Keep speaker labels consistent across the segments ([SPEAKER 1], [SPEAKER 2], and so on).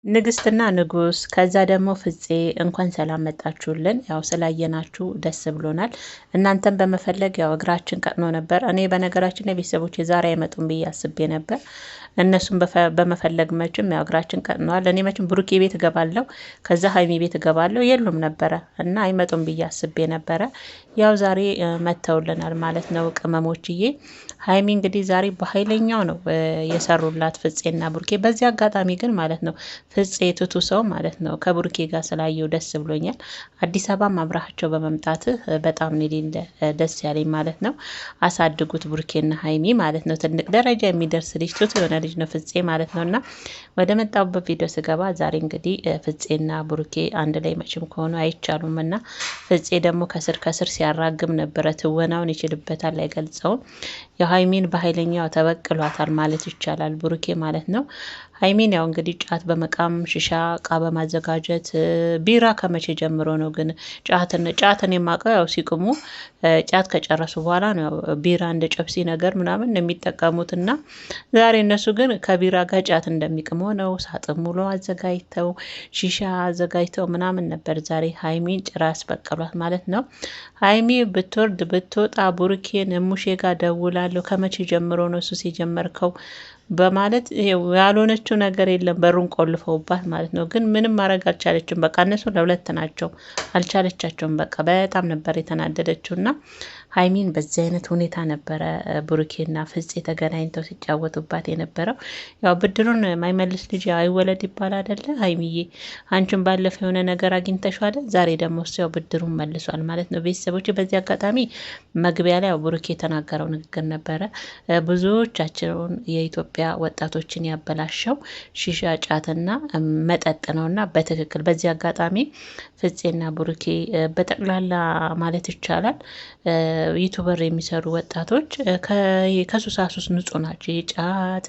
[SPEAKER 1] ንግስትና ንጉስ ከዛ ደግሞ ፍፄ እንኳን ሰላም መጣችሁልን። ያው ስላየናችሁ ደስ ብሎናል። እናንተን በመፈለግ ያው እግራችን ቀጥኖ ነበር። እኔ በነገራችን ላይ ቤተሰቦች ዛሬ አይመጡም ብዬ አስቤ ነበር። እነሱም በመፈለግ መቼም ያው እግራችን ቀጥነዋል። እኔ መቼም ብሩኬ ቤት እገባለሁ፣ ከዛ ሀይሚ ቤት እገባለሁ፣ የሉም ነበረ እና አይመጡም ብዬ አስቤ ነበረ። ያው ዛሬ መተውልናል ማለት ነው ቅመሞችዬ። ሀይሚ እንግዲህ ዛሬ በኃይለኛው ነው የሰሩላት ፍፄና ብሩኬ። በዚህ አጋጣሚ ግን ማለት ነው ፍፄ ትቱ ሰው ማለት ነው ከብሩኬ ጋር ስላየው ደስ ብሎኛል። አዲስ አበባ አብራቸው በመምጣትህ በጣም ኔሌለ ደስ ያለኝ ማለት ነው። አሳድጉት ብሩኬና ሀይሚ ማለት ነው። ትልቅ ደረጃ የሚደርስ ልጅ ትቱ የሆነ ልጅ ነው ፍፄ ማለት ነው። እና ወደ መጣሁበት ቪዲዮ ስገባ ዛሬ እንግዲህ ፍፄና ብሩኬ አንድ ላይ መቼም ከሆኑ አይቻሉም እና ፍፄ ደግሞ ከስር ከስር ሲያራግም ነበረ። ትወናውን ይችልበታል አይገልጸውም። የሀይሚን በኃይለኛው ተበቅሏታል ማለት ይቻላል ብሩኬ ማለት ነው። ሀይሚን ያው እንግዲህ ጫት በመቃም ሽሻ እቃ በማዘጋጀት ቢራ ከመቼ ጀምሮ ነው ግን ጫትን የማውቀው ያው ሲቅሙ ጫት ከጨረሱ በኋላ ነው ቢራ እንደ ጨብሲ ነገር ምናምን የሚጠቀሙት። እና ዛሬ እነሱ ግን ከቢራ ጋር ጫት እንደሚቅሙ ነው ሳጥን ሙሉ አዘጋጅተው ሺሻ አዘጋጅተው ምናምን ነበር ዛሬ ሀይሚን ጭራ ያስበቀሏት ማለት ነው። ሀይሚ ብትወርድ ብትወጣ ቡሩኬን እሙሼ ጋር ደውላለሁ ከመቼ ጀምሮ ነው ሱስ የጀመርከው በማለት ያልሆነችው ነገር የለም። በሩን ቆልፈውባት ማለት ነው። ግን ምንም ማድረግ አልቻለችም። በቃ እነሱ ለሁለት ናቸው፣ አልቻለቻቸውም። በቃ በጣም ነበር የተናደደችው እና ሀይሚን በዚህ አይነት ሁኔታ ነበረ ብሩኬና ፍፄ ተገናኝተው ሲጫወቱባት የነበረው። ያው ብድሩን የማይመልስ ልጅ አይወለድ ይባል አይደለ? ሀይሚዬ አንቺን ባለፈ የሆነ ነገር አግኝተሻል፣ ዛሬ ደግሞ እሱ ያው ብድሩን መልሷል ማለት ነው። ቤተሰቦች በዚህ አጋጣሚ መግቢያ ላይ ያው ብሩኬ የተናገረው ንግግር ነበረ ብዙዎቻቸውን የኢትዮጵያ ወጣቶችን ያበላሸው ሺሻ ጫትና መጠጥ ነውና በትክክል በዚህ አጋጣሚ ፍፄና ብሩኬ በጠቅላላ ማለት ይቻላል ዩቱበር የሚሰሩ ወጣቶች ከሱሳሱስ ንጹህ ናቸው። የጫት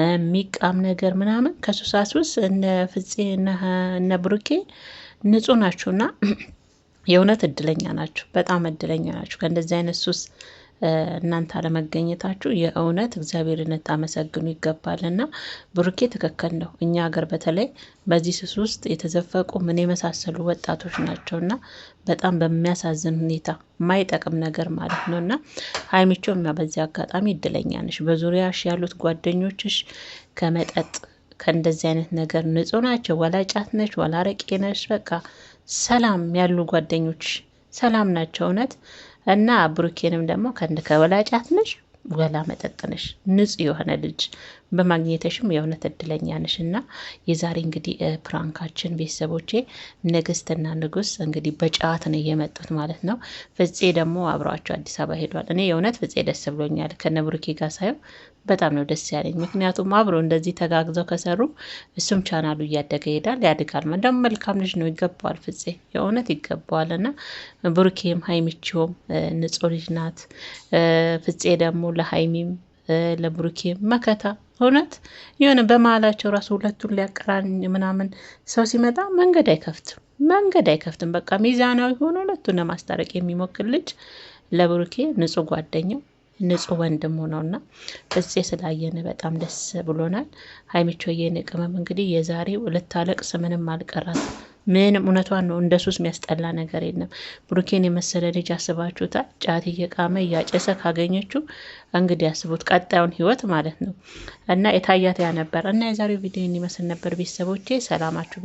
[SPEAKER 1] የሚቃም ነገር ምናምን ከሱሳሱስ እነ ፍፄ እነ ብሩኬ ንጹህ ናቸውና የእውነት እድለኛ ናቸው። በጣም እድለኛ ናቸው ከእንደዚህ አይነት ሱስ እናንተ አለመገኘታችሁ የእውነት እግዚአብሔርን ታመሰግኑ ይገባልና ብሩኬ ትክክል ነው። እኛ ሀገር በተለይ በዚህ ሱስ ውስጥ የተዘፈቁ ምን የመሳሰሉ ወጣቶች ናቸውና በጣም በሚያሳዝን ሁኔታ የማይጠቅም ነገር ማለት ነውና ሀይሚቾም በዚህ አጋጣሚ እድለኛ ነሽ። በዙሪያሽ ያሉት ጓደኞችሽ ከመጠጥ ከእንደዚህ አይነት ነገር ንጹህ ናቸው። ወላ ጫት ነሽ ወላ አረቄ ነሽ፣ በቃ ሰላም ያሉ ጓደኞች ሰላም ናቸው እውነት። እና ብሩኬንም ደግሞ ከወላጫት ነሽ ወላ መጠጥ ነሽ ንጹህ የሆነ ልጅ በማግኘትሽም የእውነት እድለኛ ነሽ። እና የዛሬ እንግዲህ ፕራንካችን ቤተሰቦቼ ንግስትና ንጉስ እንግዲህ በጨዋታ ነው የመጡት ማለት ነው። ፍፄ ደግሞ አብረዋቸው አዲስ አበባ ሄዷል። እኔ የእውነት ፍፄ ደስ ብሎኛል ከነ ብሩኬ ጋር ሳየው በጣም ነው ደስ ያለኝ። ምክንያቱም አብሮ እንደዚህ ተጋግዘው ከሰሩ እሱም ቻናሉ እያደገ ይሄዳል ያድጋል። ደግሞ መልካም ልጅ ነው፣ ይገባዋል ፍፄ የእውነት ይገባዋል። እና ብሩኬም ሀይሚችውም ንጹህ ልጅ ናት። ፍፄ ደግሞ ለሀይሚም ለብሩኬም መከታ እውነት የሆነ በመሀላቸው ራሱ ሁለቱን ሊያቀራኝ ምናምን ሰው ሲመጣ መንገድ አይከፍትም። በቃ ሚዛናዊ ሆኖ ሁለቱን ለማስታረቅ የሚሞክር ልጅ ለብሩኬ ንጹህ ጓደኛው ንጹህ ወንድሙ ነውና ፍፄ ስላየን በጣም ደስ ብሎናል። ሀይሚቾ የኔ ቅመም እንግዲህ የዛሬው ልታለቅስ ምንም አልቀራት። ምንም እውነቷን ነው። እንደ ሱስ የሚያስጠላ ነገር የለም። ብሩኬን የመሰለ ልጅ አስባችሁታል? ጫት እየቃመ እያጨሰ ካገኘችው እንግዲህ ያስቡት ቀጣዩን ህይወት ማለት ነው። እና የታያት ያ ነበር እና የዛሬው ቪዲዮ ይመስል ነበር። ቤተሰቦቼ ሰላማችሁ